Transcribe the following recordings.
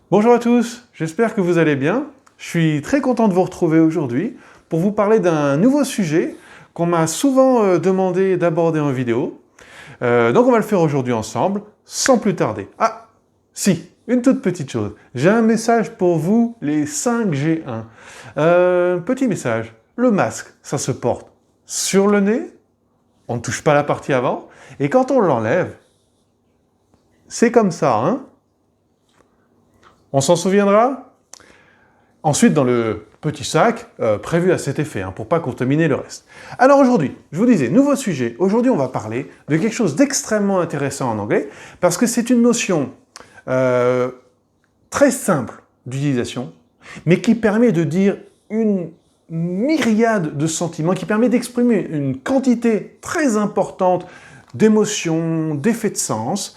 Bonjour à tous, j'espère que vous allez bien. Je suis très content de vous retrouver aujourd'hui pour vous parler d'un nouveau sujet qu'on m'a souvent demandé d'aborder en vidéo. Donc on va le faire aujourd'hui ensemble, sans plus tarder. Ah, si, une toute petite chose. J'ai un message pour vous, les 5G1. Petit message, le masque, ça se porte sur le nez, on ne touche pas la partie avant, et quand on l'enlève, c'est comme ça, hein? On s'en souviendra? Ensuite, dans le petit sac prévu à cet effet, pour ne pas contaminer le reste. Alors aujourd'hui, je vous disais, nouveau sujet. Aujourd'hui, on va parler de quelque chose d'extrêmement intéressant en anglais, parce que c'est une notion très simple d'utilisation, mais qui permet de dire une myriade de sentiments, qui permet d'exprimer une quantité très importante d'émotions, d'effets de sens.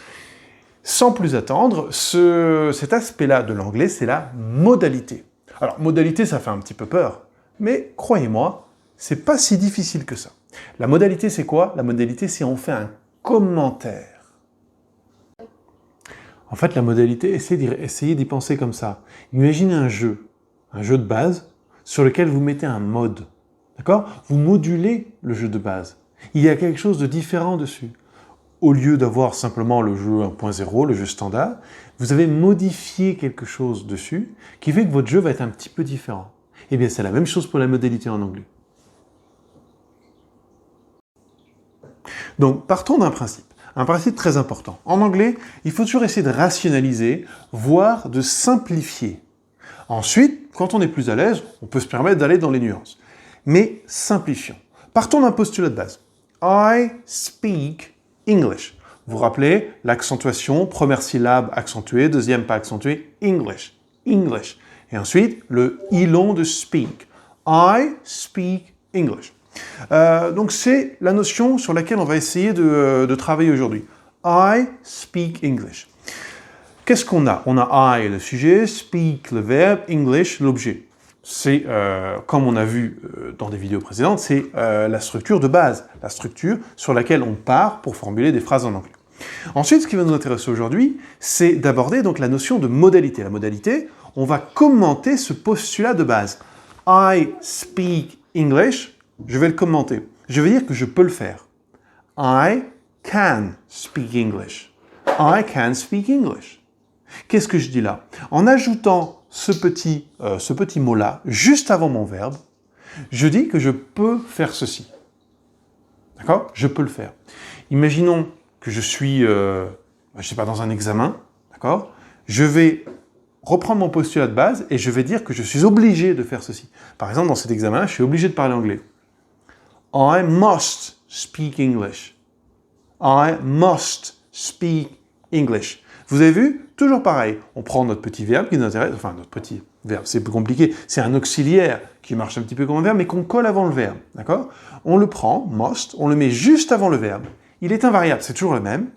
Sans plus attendre, cet aspect-là de l'anglais, c'est la modalité. Alors, modalité, ça fait un petit peu peur, mais croyez-moi, c'est pas si difficile que ça. La modalité, c'est quoi? La modalité, c'est on fait un commentaire. En fait, la modalité, essayez d'y penser comme ça. Imaginez un jeu de base, sur lequel vous mettez un mode. D'accord? Vous modulez le jeu de base. Il y a quelque chose de différent dessus. Au lieu d'avoir simplement le jeu 1.0, le jeu standard, vous avez modifié quelque chose dessus qui fait que votre jeu va être un petit peu différent. Eh bien, c'est la même chose pour la modalité en anglais. Donc, partons d'un principe. Un principe très important. En anglais, il faut toujours essayer de rationaliser, voire de simplifier. Ensuite, quand on est plus à l'aise, on peut se permettre d'aller dans les nuances. Mais simplifions. Partons d'un postulat de base. I speak English. Vous vous rappelez l'accentuation, première syllabe accentuée, deuxième pas accentuée, English. English. Et ensuite, le I long de speak. I speak English. Donc c'est la notion sur laquelle on va essayer de travailler aujourd'hui. I speak English. Qu'est-ce qu'on a? On a I, le sujet, speak, le verbe, English, l'objet. C'est, comme on a vu dans des vidéos précédentes, c'est la structure de base, la structure sur laquelle on part pour formuler des phrases en anglais. Ensuite, ce qui va nous intéresser aujourd'hui, c'est d'aborder donc la notion de modalité. La modalité, on va commenter ce postulat de base. I speak English, je vais le commenter. Je vais dire que je peux le faire. I can speak English. I can speak English. Qu'est-ce que je dis là? En ajoutant ce petit mot-là, juste avant mon verbe, je dis que je peux faire ceci. D'accord? Je peux le faire. Imaginons que je suis, je sais pas, dans un examen, d'accord? Je vais reprendre mon postulat de base et je vais dire que je suis obligé de faire ceci. Par exemple, dans cet examen, je suis obligé de parler anglais. I must speak English. I must speak English. Vous avez vu? Toujours pareil. On prend notre petit verbe qui nous intéresse, enfin notre petit verbe, c'est plus compliqué, c'est un auxiliaire qui marche un petit peu comme un verbe, mais qu'on colle avant le verbe, d'accord? On le prend, must, on le met juste avant le verbe. Il est invariable, c'est toujours le même.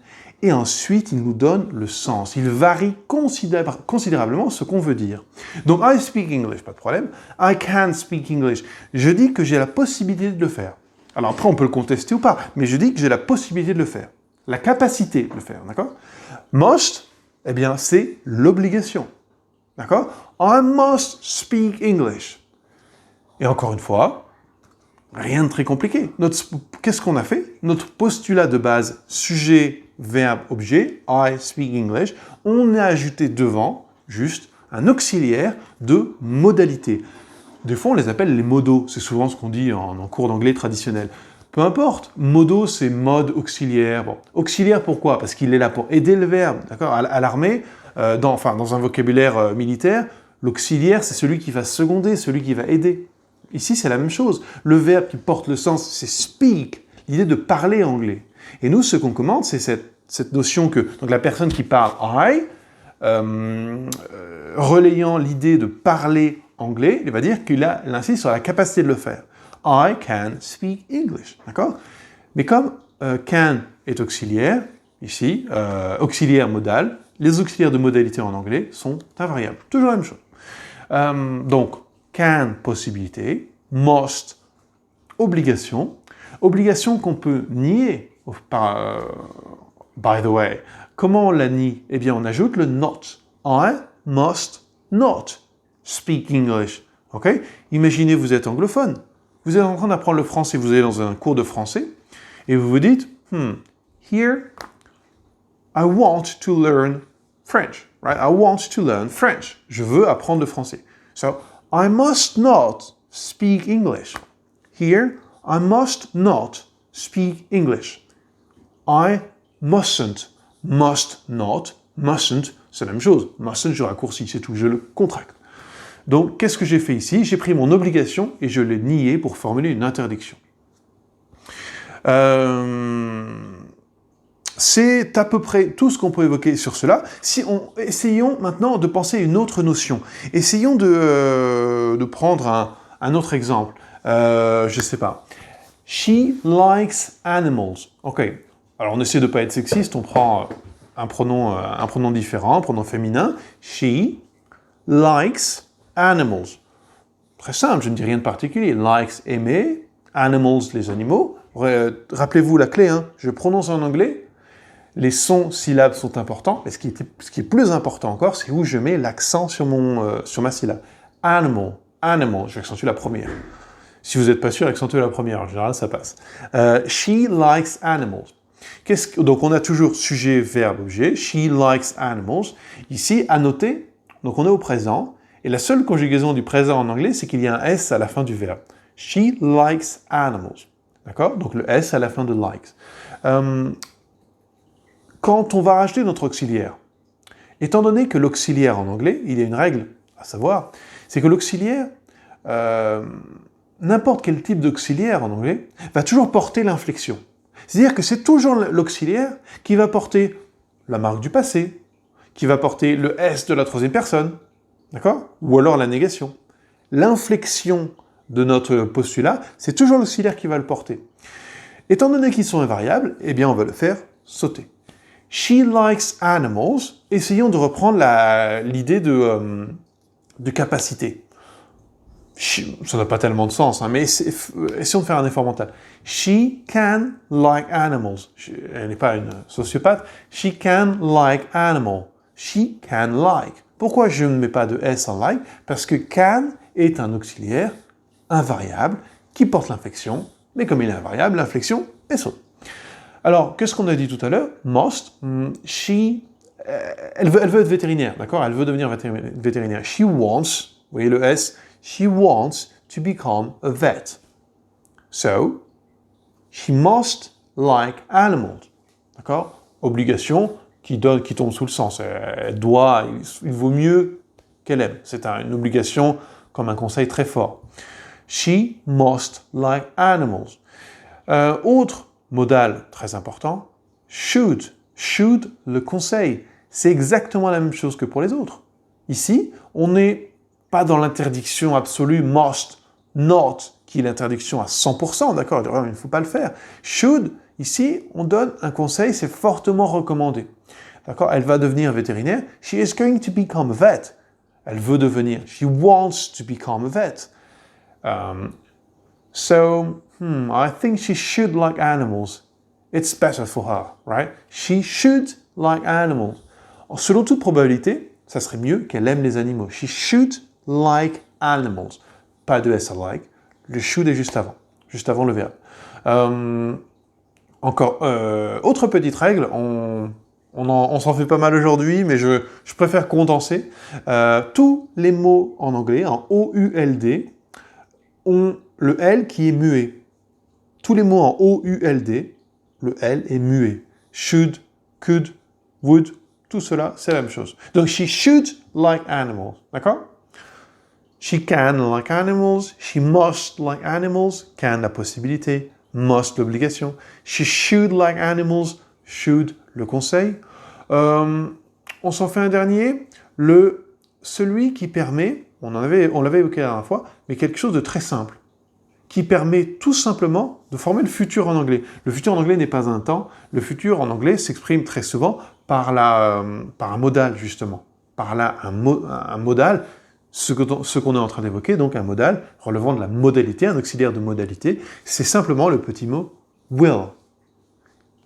Et ensuite, il nous donne le sens. Il varie considérablement ce qu'on veut dire. Donc, I speak English, pas de problème. I can speak English. Je dis que j'ai la possibilité de le faire. Alors après, on peut le contester ou pas, mais je dis que j'ai la possibilité de le faire. La capacité de le faire, d'accord? Must, eh bien, c'est l'obligation. D'accord? I must speak English. Et encore une fois, rien de très compliqué. Qu'est-ce qu'on a fait? Notre postulat de base, sujet, verbe, objet, I speak English, on a ajouté devant, juste, un auxiliaire de modalité. Des fois, on les appelle les modos. C'est souvent ce qu'on dit en cours d'anglais traditionnel. Peu importe, modo c'est mode auxiliaire. Bon, auxiliaire pourquoi? Parce qu'il est là pour aider le verbe, d'accord? À l'armée, dans un vocabulaire militaire, l'auxiliaire c'est celui qui va seconder, celui qui va aider. Ici c'est la même chose. Le verbe qui porte le sens c'est speak, l'idée de parler anglais. Et nous ce qu'on commente c'est cette notion que donc la personne qui parle I, relayant l'idée de parler anglais, il va dire qu'il insiste sur la capacité de le faire. I can speak English, d'accord? Mais comme can est auxiliaire, ici, auxiliaire modal, les auxiliaires de modalité en anglais sont invariables. Toujours la même chose. Donc, can, possibilité, must, obligation. Obligation qu'on peut nier, by the way. Comment on la nie? Eh bien, on ajoute le not. I must not speak English. Okay? Imaginez, vous êtes anglophone. Vous êtes en train d'apprendre le français, vous allez dans un cours de français, et vous vous dites, here, I want to learn French, right? I want to learn French. Je veux apprendre le français. So, I must not speak English. Here, I must not speak English. I mustn't. Must not. Mustn't, c'est la même chose. Mustn't, je raccourcis, c'est tout, je le contracte. Donc, qu'est-ce que j'ai fait ici? J'ai pris mon obligation et je l'ai niée pour formuler une interdiction. C'est à peu près tout ce qu'on peut évoquer sur cela. Essayons maintenant de penser à une autre notion. Essayons de prendre un autre exemple. Je ne sais pas. She likes animals. Ok. Alors on essaie de ne pas être sexiste, on prend un pronom différent, un pronom féminin. She likes animals. Très simple, je ne dis rien de particulier. Likes, aimer. Animals, les animaux. Rappelez-vous la clé, hein. Je prononce en anglais. Les sons, syllabes sont importants, mais ce qui est plus important encore, c'est où je mets l'accent sur ma syllabe. Animal, animal, je vais accentuer la première. Si vous n'êtes pas sûr, accentuez la première, en général ça passe. She likes animals. Donc on a toujours sujet, verbe, objet. She likes animals. Ici, à noter, donc on est au présent, et la seule conjugaison du présent en anglais, c'est qu'il y a un S à la fin du verbe. She likes animals. D'accord? Donc le S à la fin de likes. Quand on va rajouter notre auxiliaire, étant donné que l'auxiliaire en anglais, il y a une règle à savoir, c'est que l'auxiliaire, n'importe quel type d'auxiliaire en anglais, va toujours porter l'inflexion. C'est-à-dire que c'est toujours l'auxiliaire qui va porter la marque du passé, qui va porter le S de la troisième personne, d'accord? Ou alors la négation. L'inflexion de notre postulat, c'est toujours l'auxiliaire qui va le porter. Étant donné qu'ils sont invariables, eh bien on va le faire sauter. She likes animals. Essayons de reprendre l'idée de capacité. Ça n'a pas tellement de sens, hein, mais essayons de faire un effort mental. She can like animals. Elle n'est pas une sociopathe. She can like animal. She can like. Pourquoi je ne mets pas de S en like? Parce que can est un auxiliaire invariable qui porte l'inflexion, mais comme il est invariable, l'inflexion est saute. Alors, qu'est-ce qu'on a dit tout à l'heure? Must. Elle veut être vétérinaire, d'accord? Elle veut devenir vétérinaire. She wants, vous voyez le S, she wants to become a vet. So, she must like animals. D'accord? Obligation qui tombe sous le sens. Elle doit, il vaut mieux qu'elle aime. C'est une obligation comme un conseil très fort. She must like animals. Autre modal très important, should. Should, le conseil. C'est exactement la même chose que pour les autres. Ici, on n'est pas dans l'interdiction absolue, must, not, qui est l'interdiction à 100%, d'accord? Il ne faut pas le faire. Should, ici, on donne un conseil, c'est fortement recommandé. D'accord? Elle va devenir vétérinaire. She is going to become a vet. Elle veut devenir. She wants to become a vet. I think she should like animals. It's better for her, right? She should like animals. Selon toute probabilité, ça serait mieux qu'elle aime les animaux. She should like animals. Pas de S à like. Le should est juste avant le verbe. Autre petite règle, on s'en fait pas mal aujourd'hui, mais je préfère condenser. Tous les mots en anglais, en O-U-L-D, ont le L qui est muet. Tous les mots en O-U-L-D, le L est muet. Should, could, would, tout cela, c'est la même chose. Donc, she should like animals, d'accord? She can like animals, she must like animals, can la possibilité, must l'obligation. She should like animals, should le conseil. On s'en fait un dernier, celui qui permet, on l'avait évoqué la dernière fois, mais quelque chose de très simple, qui permet tout simplement de former le futur en anglais. Le futur en anglais n'est pas un temps, le futur en anglais s'exprime très souvent par un modal, justement. Par là, un modal, ce qu'on est en train d'évoquer, donc un modal relevant de la modalité, un auxiliaire de modalité, c'est simplement le petit mot will.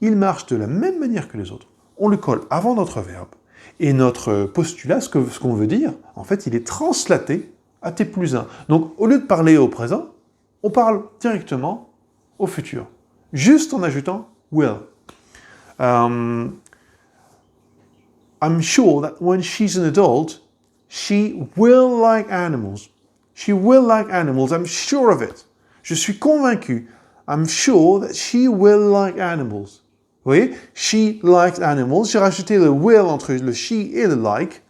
Il marche de la même manière que les autres. On le colle avant notre verbe, Et notre postulat, ce qu'on veut dire, en fait, il est translaté à T+1. Donc, au lieu de parler au présent, on parle directement au futur, juste en ajoutant will. I'm sure that when she's an adult, she will like animals. She will like animals, I'm sure of it. Je suis convaincu. I'm sure that she will like animals. Vous voyez? She likes animals. J'ai rajouté le will entre le she et le like.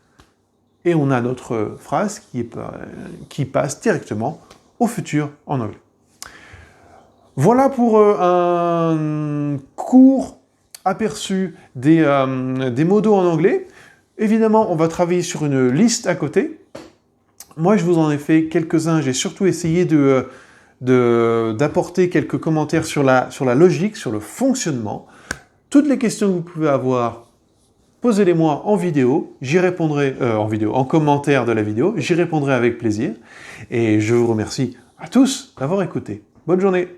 Et on a notre phrase qui passe directement au futur en anglais. Voilà pour un court aperçu des modos en anglais. Évidemment, on va travailler sur une liste à côté. Moi, je vous en ai fait quelques-uns. J'ai surtout essayé d'apporter quelques commentaires sur la logique, sur le fonctionnement. Toutes les questions que vous pouvez avoir, posez-les-moi en vidéo. J'y répondrai en commentaire de la vidéo. J'y répondrai avec plaisir. Et je vous remercie à tous d'avoir écouté. Bonne journée.